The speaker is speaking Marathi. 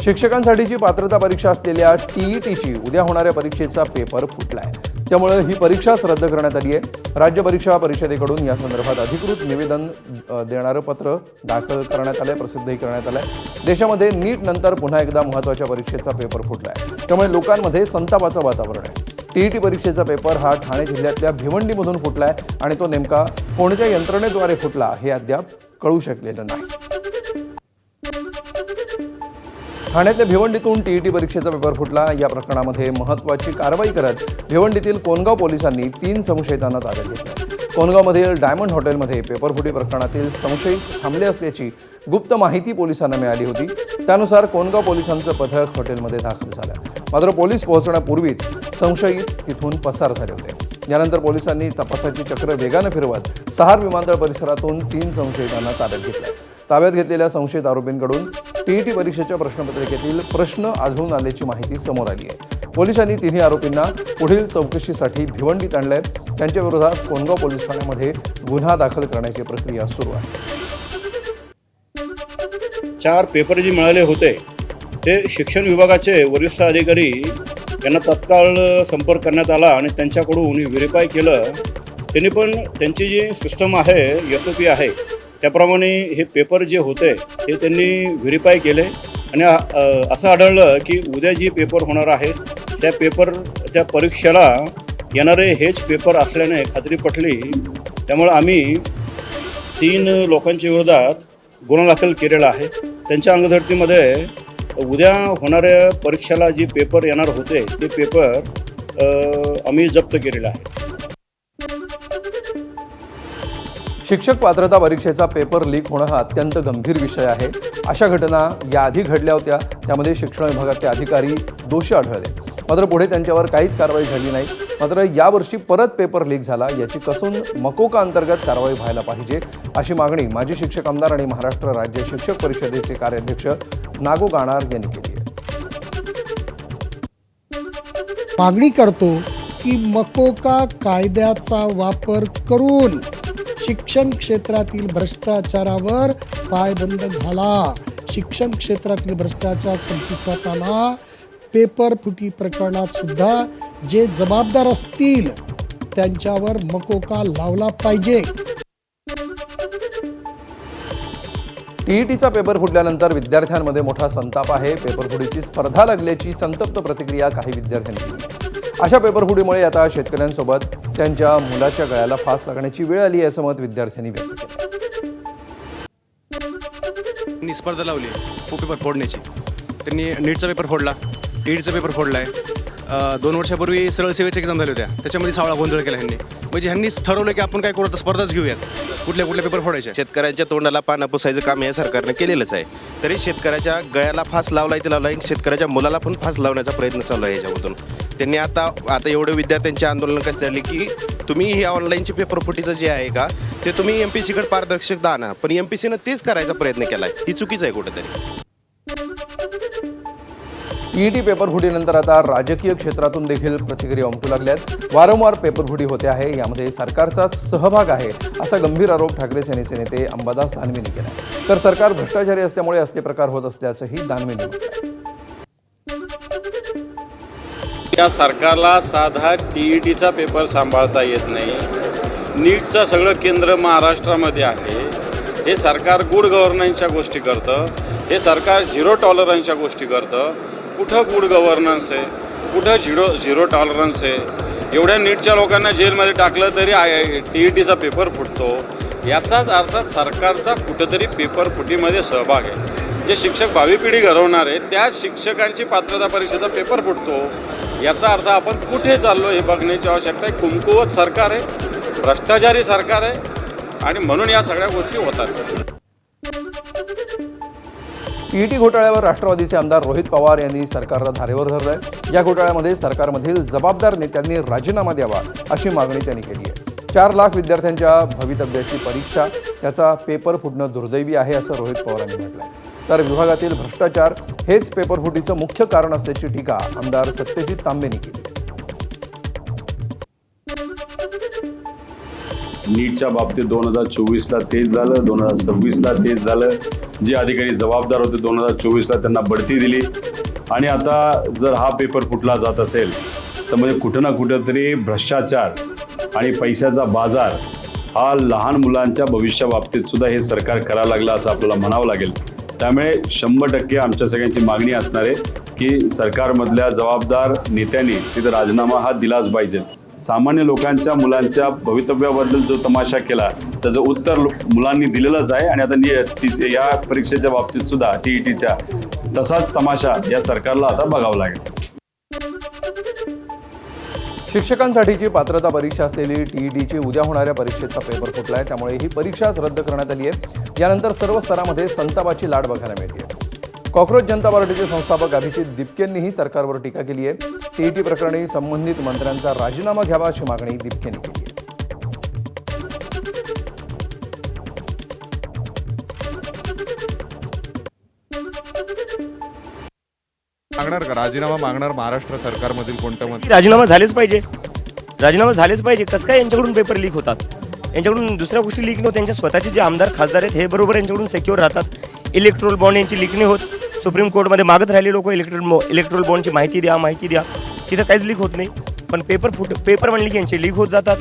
शिक्षकांसाठीची पात्रता परीक्षा असलेल्या टीईटीची उद्या होणाऱ्या परीक्षेचा पेपर फुटलाय। त्यामुळे ही परीक्षाच रद्द करण्यात आली आहे। राज्य परीक्षा परिषदेकडून या संदर्भात अधिकृत निवेदन देणारं पत्र दाखल करण्यात आलंय, प्रसिद्धही करण्यात आलंय। देशामध्ये नीट नंतर पुन्हा एकदा महत्त्वाच्या परीक्षेचा पेपर फुटलाय, त्यामुळे लोकांमध्ये संतापाचं वातावरण आहे। टीईटी परीक्षेचा पेपर हा ठाणे जिल्ह्यातल्या भिवंडीमधून फुटलाय आणि तो नेमका कोणत्या यंत्रणेद्वारे फुटला हे अद्याप कळू शकलेलं नाही। ठाण्यातल्या भिवंडीतून टीईटी परीक्षेचा पेपर फुटला। या प्रकरणामध्ये महत्त्वाची कारवाई करत भिवंडीतील कोनगाव पोलिसांनी 3 संशयितांना ताब्यात घेतले। कोनगावमधील डायमंड हॉटेलमध्ये पेपरफुटी प्रकरणातील संशयित थांबले असल्याची गुप्त माहिती पोलिसांना मिळाली होती। त्यानुसार कोनगाव पोलिसांचं पथक हॉटेलमध्ये दाखल झालं, मात्र पोलीस पोहोचण्यापूर्वीच संशयित तिथून पसार झाले होते। यानंतर पोलिसांनी तपासाची चक्र वेगानं फिरवत सहार विमानतळ परिसरातून 3 संशयितांना ताब्यात घेतलं। ताब्यात घेतलेल्या संशयित आरोपींकडून टीईटी परीक्षेच्या प्रश्नपत्रिकेतील प्रश्न आढळून आल्याची माहिती समोर आली आहे। पोलिसांनी 3 आरोपींना पुढील चौकशीसाठी भिवंडीत आणलंय। त्यांच्या विरोधात कोनगाव पोलीस ठाण्यामध्ये गुन्हा दाखल करण्याची प्रक्रिया सुरू आहे। 4 पेपर जे मिळाले होते ते शिक्षण विभागाचे वरिष्ठ अधिकारी यांना तत्काळ संपर्क करण्यात आला आणि त्यांच्याकडून व्हेरीफाय केलं। त्यांनी पण त्यांची जी सिस्टम आहे, SOP आहे, त्याप्रमाणे हे पेपर जे होते ते त्यांनी व्हेरीफाय केले आणि असं आढळलं की उद्या जी पेपर होणार आहे त्या परीक्षेला येणारे हेच पेपर असल्याने खात्री पटली। त्यामुळे आम्ही 3 लोकांच्या विरोधात गुन्हा दाखल केलेला आहे। त्यांच्या अंगझडतीमध्ये उद्या होणाऱ्या परीक्षेला जे पेपर येणार होते ते पेपर आम्ही जप्त केलेला आहे। शिक्षक पात्रता परीक्षेचा पेपर लीक होणं हा अत्यंत गंभीर विषय आहे। अशा घटना याआधी घडल्या होत्या, त्यामध्ये शिक्षण विभागाचे अधिकारी दोषी आढळले, मात्र पुढे त्यांच्यावर काहीच कारवाई झाली नाही। मात्र यावर्षी परत पेपर लीक झाला, याची कसून मकोका अंतर्गत कारवाई व्हायला पाहिजे अशी मागणी माजी शिक्षक आमदार आणि महाराष्ट्र राज्य शिक्षक परिषदेचे कार्याध्यक्ष नागो गाणार यांनी केली आहे। मागणी करतो की मकोका कायद्याचा वापर करून शिक्षण क्षेत्रातील भ्रष्टाचारावर पायबंद घाला। शिक्षण क्षेत्रातील भ्रष्टाचार संपुष्टात आला। पेपर फुटी प्रकरणात सुद्धा जे जबाबदार असतील त्यांच्यावर मकोका लावला पाहिजे। टीईटीचा पेपर फुटल्यानंतर विद्यार्थ्यांमध्ये मोठा संताप आहे। पेपरफुटीची स्पर्धा लागल्याची संतप्त प्रतिक्रिया काही विद्यार्थ्यांनी दिली। अशा पेपरफुटीमुळे आता शेतकऱ्यांसोबत त्यांच्या मुलाच्या गळ्याला फास लागण्याची वेळ आली आहे, असं मत विद्यार्थ्यांनी व्यक्त केलं। स्पर्धा लावली पेपर फोडण्याची। त्यांनी नीटचा पेपर फोडला, टीईटीचा पेपर फोडला आहे। 2 वर्षापूर्वी सरळ सेवेची एक्झाम झाली होत्या, त्याच्यामध्ये सावळा गोंधळ केला ह्यांनी। म्हणजे ह्यांनीच ठरवलं की आपण काय करू, तर स्पर्धाच घेऊयात, कुठल्या पेपर फोडायचे। शेतकऱ्यांच्या तोंडाला पानं पुसायचं काम या सरकारनं केलेलंच आहे। तरी शेतकऱ्याच्या गळ्याला फास लावलाय ते लावलाय, शेतकऱ्याच्या मुलाला पण फास लावण्याचा प्रयत्न चालू आहे याच्यामधून। त्यांनी आता एवढे विद्यार्थ्यांचे आंदोलन कसं चालले की तुम्ही हे ऑनलाईनचे पेपर फुटीचं जे आहे का ते तुम्ही MPSCकडे पारदर्शकता आणा, पण MPSCनं तेच करायचा प्रयत्न केलाय, ही चुकीचं आहे कुठेतरी। टीईटी पेपरफुटीनंतर आता राजकीय क्षेत्रातून देखील प्रतिक्रिया उमटू लागल्यात। वारंवार पेपरफुटी होते आहे, यामध्ये सरकारचाच सहभाग आहे असा गंभीर आरोप ठाकरे सेनेचे नेते अंबादास दानवेंनी केला। तर सरकार भ्रष्टाचारी असल्यामुळे असले प्रकार होत असल्याचंही दानवेंनी म्हटलंय। या सरकारला साधा टीईटीचा पेपर सांभाळता येत नाही। नीटचं सगळं केंद्र महाराष्ट्रामध्ये आहे। हे सरकार गुड गव्हर्नन्सच्या गोष्टी करतं, हे सरकार झिरो टॉलरन्सच्या गोष्टी करतं। कुठं गुड गव्हर्नन्स आहे, कुठं झिरो टॉलरन्स आहे? एवढ्या नीटच्या लोकांना जेलमध्ये टाकलं तरी टीईटीचा पेपर फुटतो। याचाच अर्थ सरकारचा कुठंतरी पेपर फुटीमध्ये सहभाग आहे। जे शिक्षक भावी पिढी घडवणार आहे त्या शिक्षकांची पात्रता परीक्षेचा पेपर फुटतो, याचा अर्थ आपण कुठे चाललो हे बघण्याची आवश्यकता आहे। कुमकुवत सरकार आहे, भ्रष्टाचारी सरकार आहे आणि म्हणून या सगळ्या गोष्टी होतात। टीईटी घोटाळ्यावर राष्ट्रवादीचे आमदार रोहित पवार यांनी सरकारला धारेवर धरलंय। या घोटाळ्यामध्ये सरकारमधील जबाबदार नेत्यांनी राजीनामा द्यावा अशी मागणी त्यांनी केली आहे। 4 लाख विद्यार्थ्यांच्या भवितव्याची परीक्षा, त्याचा पेपर फुटणं दुर्दैवी आहे असं रोहित पवारांनी म्हटलंय। तर विभागातील भ्रष्टाचार हेच पेपरफुटीचं मुख्य कारण असल्याची टीका आमदार सत्यजित तांबेंनी केली। नीटच्या बाबतीत 2024ला तेच झालं, 2026ला तेच झालं. जे अधिकारी जबाबदार होते 2024ला त्यांना बढती दिली आणि आता जर हा पेपर फुटला जात असेल तर म्हणजे कुठं ना कुठंतरी भ्रष्टाचार आणि पैशाचा बाजार हा लहान मुलांच्या भविष्याबाबतीत सुद्धा हे सरकार करायला लागलं असं आपल्याला म्हणावं लागेल. त्यामुळे 100% आमच्या सगळ्यांची मागणी असणार आहे की सरकारमधल्या जबाबदार नेत्यांनी तिथं राजीनामा हा दिलाच पाहिजे. सामान्य लोकांच्या मुलांच्या भवितव्याबद्दल जो तमाशा केला त्याचं उत्तर मुलांनी दिलेलंच आहे आणि आता या परीक्षेच्या बाबतीत सुद्धा TETच्या तसाच तमाशा या सरकारला आता बघावा लागेल. शिक्षकांसाठीची पात्रता परीक्षा असलेली TETची उद्या होणाऱ्या परीक्षेचा पेपर फुटला आहे. त्यामुळे ही परीक्षाच रद्द करण्यात आली आहे. यानंतर सर्व स्तरामध्ये संतापाची लाट बघायला मिळते. कॉक्रोच जनता पार्टीचे संस्थापक अभिजित दिपकेंनीही सरकारवर टीका केली आहे. TET प्रकरणी संबंधित मंत्र्यांचा राजीनामा घ्यावा अशी मागणी दिपकेंनी केली आहे. मागणार का राजीनामा मागणार महाराष्ट्र सरकारमधील कोणत्या मंत्री? राजीनामा झालेच पाहिजे. राजीनामा झालेच पाहिजे. कसं काय यांच्याकडून पेपर लीक होतात? यांच्याकडून दुसऱ्या गोष्टी लीक न होत. त्यांच्या स्वतःचे जे आमदार खासदार आहेत हे बरोबर यांच्याकडून सिक्युअर राहतात. इलेक्ट्रोल बॉन्ड यांची लीक नाही होत. सुप्रीम कोर्टमध्ये मागत राहिले लोक इलेक्ट्रोल बॉन्डची माहिती द्या. तिथं काहीच लीक होत नाही. पण पेपर म्हणले की यांचे लीक होत जातात.